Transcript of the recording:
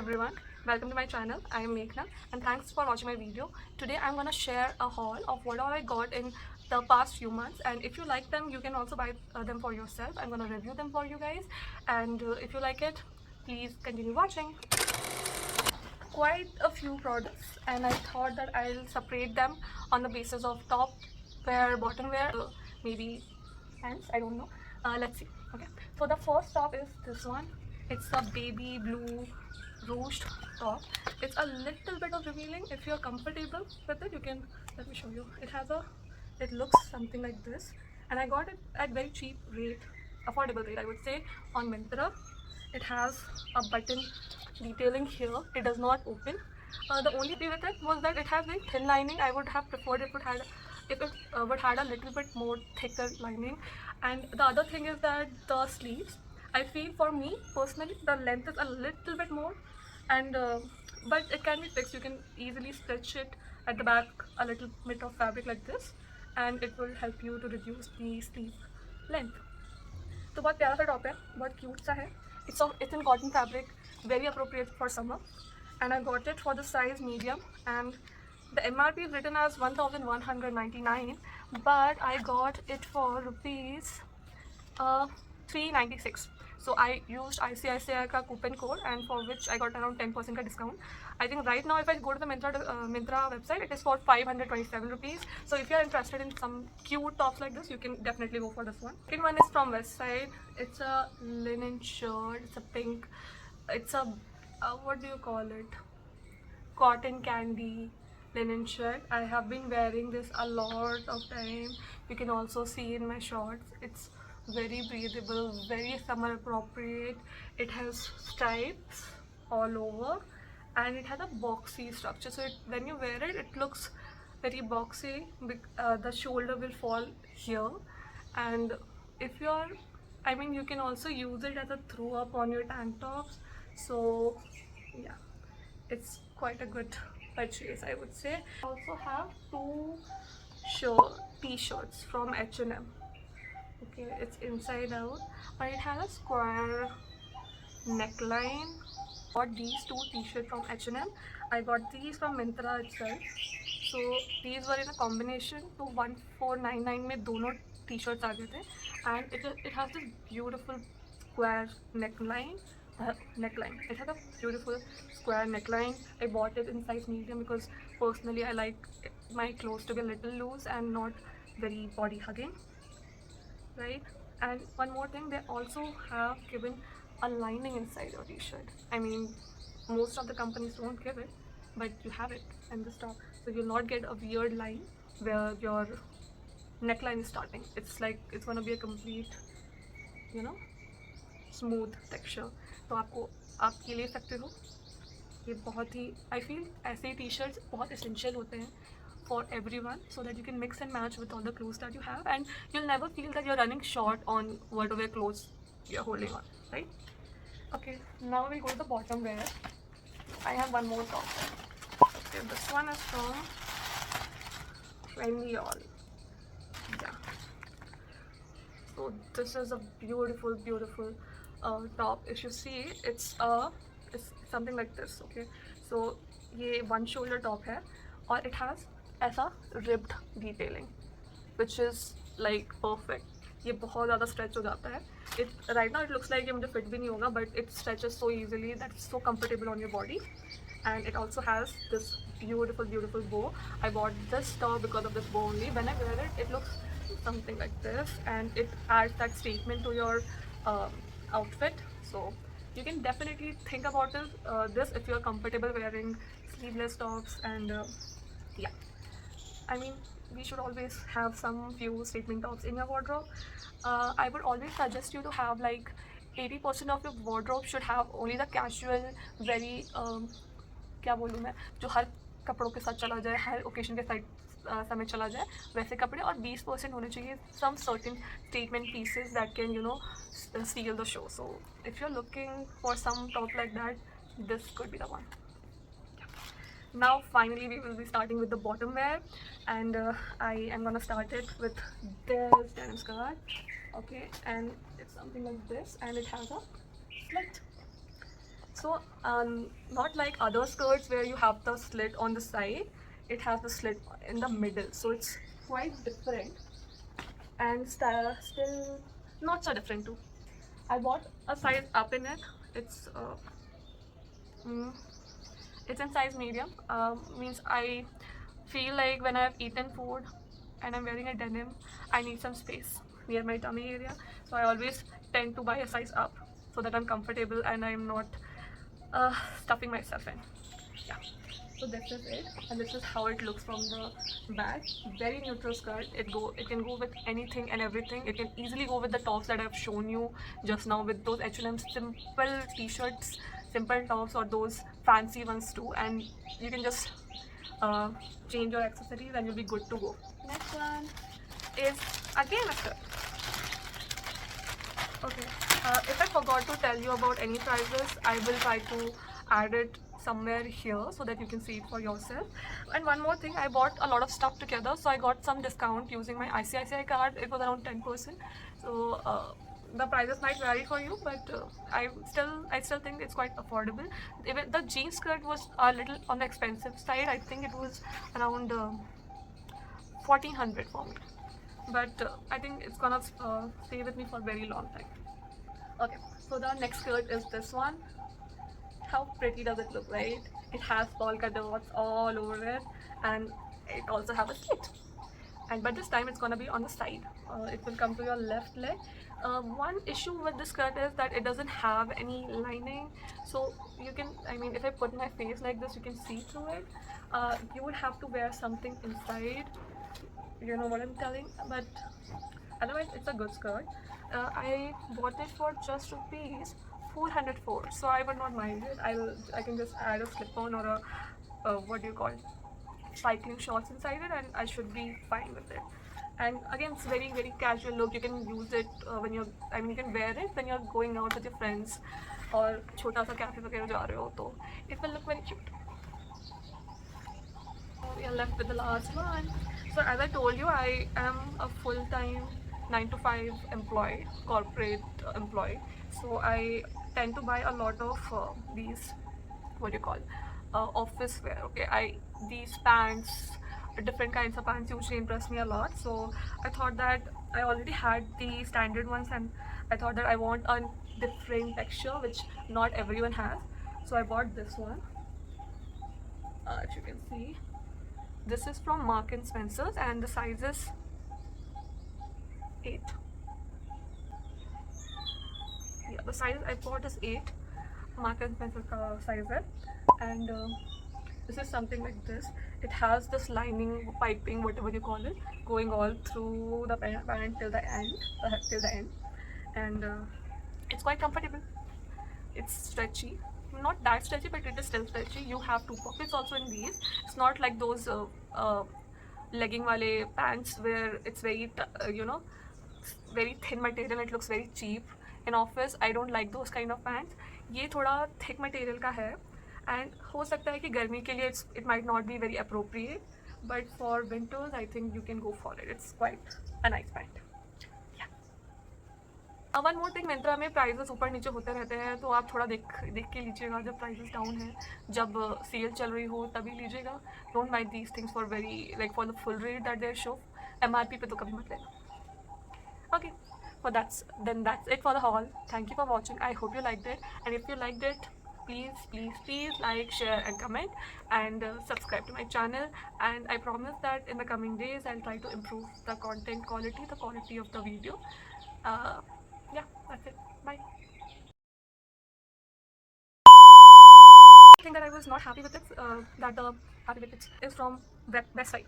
everyone, welcome to my channel. I am Meghna and thanks for watching my video. Today I'm gonna share a haul of what all I got in the past few months, and if you like them you can also buy them for yourself. I'm gonna review them for you guys, and if you like it, please continue watching. Quite a few products, and I thought that I'll separate them on the basis of top wear, bottom wear, maybe pants, I don't know. Let's see. Okay, so the first top is this one. It's a baby blue ruched top. It's a little bit of revealing. If you're comfortable with it, you can, let me show you. It looks something like this, and I got it at very cheap rate, affordable rate I would say, on Myntra. It has a button detailing here. It does not open. The only thing with it was that it has very thin lining. I would have preferred if it would had a little bit more thicker lining. And the other thing is that the sleeves, I feel for me personally the length is a little bit more, and but it can be fixed. You can easily stitch it at the back, a little bit of fabric like this, and it will help you to reduce the sleeve length. तो बहुत प्यारा सा top है, बहुत cute सा है. It's in cotton fabric, very appropriate for summer, and I got it for the size medium, and the MRP is written as 1199, but I got it for rupees 396. So I used ICICI का coupon code, and for which I got around 10% का discount. I think right now if I go to the Myntra website, it is for 527 rupees. So if you are interested in some cute tops like this, you can definitely go for this one. Second one is from Westside. It's a linen shirt. It's a pink. It's a what do you call it? Cotton candy linen shirt. I have been wearing this a lot of time. You can also see in my shorts. It's very breathable, very summer appropriate. It has stripes all over, and it has a boxy structure, so when you wear it, it looks very boxy. The shoulder will fall here, and if you're, I mean, you can also use it as a throw up on your tank tops. So yeah, it's quite a good purchase I would say. I also have two t-shirts from H&M. Okay, it's inside out, but it has a square neckline. Got these two t-shirts from H&M. I got these from Myntra itself. So these were in a combination, तो 1499 में दोनों t-shirts आ गए थे, and it has this beautiful square neckline. It has a beautiful square neckline. I bought it in size medium because personally I like my clothes to be a little loose and not very body hugging, right? And one more thing, they also have given a lining inside your t-shirt. I mean, most of the companies don't give it, but you have it in the top, so you'll not get a weird line where your neckline is starting. It's like it's gonna be a complete, you know, smooth texture. तो आप ये ले सकते हो. ये बहुत ही, I feel ऐसे T shirts बहुत एसेंशियल होते हैं for everyone, so that you can mix and match with all the clothes that you have, and you'll never feel that you're running short on whatever clothes you're holding on, right? Okay, now we go to the bottom wear. I have one more top. Okay, this one is from Trendyol. Yeah, so this is a beautiful top. If you see, it's something like this. Okay, so ये one shoulder top है, और it has ऐसा ribbed detailing, which is like perfect. ये बहुत ज़्यादा stretch हो जाता है. Right now it looks like ये मुझे fit भी नहीं होगा, but it stretches so easily that it's so comfortable on your body. And it also has this beautiful bow. I bought this top because of this bow only. When I wear it, it looks something like this, and it adds that statement to your outfit. So you can definitely think about this if you're comfortable wearing sleeveless tops. And yeah, I mean, we should always have some few statement tops in your wardrobe. I would always suggest you to have like 80% of your wardrobe should have only the casual, very क्या बोलूँ मैं, जो हर कपड़ों के साथ चला जाए, हर occasion के साथ समय चला जाए, वैसे कपड़े. और 20% होने चाहिए some certain statement pieces that can, you know, steal the show. So if you're looking for some top like that, this could be the one. Now finally we will be starting with the bottom wear, and I am gonna start it with this denim skirt. Okay, and it's something like this, and it has a slit. So not like other skirts where you have the slit on the side, it has the slit in the middle, so it's quite different and still not so different too. I bought a size up in it. It's mm, it's in size medium. Means I feel like when I've eaten food and I'm wearing a denim, I need some space near my tummy area. So I always tend to buy a size up so that I'm comfortable and I'm not stuffing myself in. Yeah. So this is it, and this is how it looks from the back. Very neutral skirt. It can go with anything and everything. It can easily go with the tops that I've shown you just now, with those H&M simple t-shirts, simple tops, or those fancy ones too. And you can just uh, change your accessories and you'll be good to go. Next one is again a skirt. Okay. If I forgot to tell you about any prices, I will try to add it somewhere here so that you can see it for yourself. And one more thing, I bought a lot of stuff together, so I got some discount using my ICICI card. It was around 10%. So the prices might vary for you, but I still think it's quite affordable. Even the jean skirt was a little on the expensive side. I think it was around 1400 for me, but I think it's gonna stay with me for a very long time. Okay, so the next skirt is this one. How pretty does it look, right? It has polka dots all over it, and it also has a slit. And but this time it's gonna be on the side. It will come to your left leg. One issue with this skirt is that it doesn't have any lining, so you can, I mean, if I put my face like this, you can see through it. You would have to wear something inside. You know what I'm telling? But otherwise, it's a good skirt. I bought it for just rupees 404, so I would not mind it. I can just add a slip-on or a what do you call it, cycling shorts inside it, and I should be fine with it. And again, it's very casual look. You can use it when you're, I mean, you can wear it when you're going out with your friends or छोटा सा cafe वगैरह जा रहे हो, तो it will look very cute. We are left with the last one. So as I told you, I am a full-time 9 to 5 employee, corporate employee. So I tend to buy a lot of these, what do you call, office wear. Okay, these pants, different kinds of pants usually impress me a lot. So I thought that I already had the standard ones, and I thought that I want a different texture which not everyone has. So I bought this one. As you can see, this is from Marks and Spencer's, and the size is 8. Yeah, the size I bought is 8. Marks and Spencer size है. And this is something like this. It has this lining, piping, whatever you call it, going all through the pant till the end, and it's quite comfortable. It's stretchy, not that stretchy, but it is still stretchy. You have 2 pockets also in these. It's not like those legging wale pants where it's very very thin material. It looks very cheap in office. I don't like those kind of pants. ये थोड़ा thick material का है, and हो सकता है कि गर्मी के लिए it might not be very appropriate, but for winters I think you can go for it. It's quite a nice pant. One more thing, Myntra में प्राइजेस ऊपर नीचे होते रहते हैं, तो आप थोड़ा देख के लीजिएगा. जब प्राइजेस डाउन है, जब सेल चल रही हो, तभी लीजिएगा. Don't buy these things for very like for the full rate that there show. MRP पे तो कभी मत लेना. Okay, well that's it for the haul. Thank you for watching. I hope you liked it, and if you liked it, please like, share and comment, and subscribe to my channel. And I promise that in the coming days I'll try to improve the content quality, the quality of the video. Yeah, that's it. Bye. Thing that I was not happy with it, that the happy with it is from website.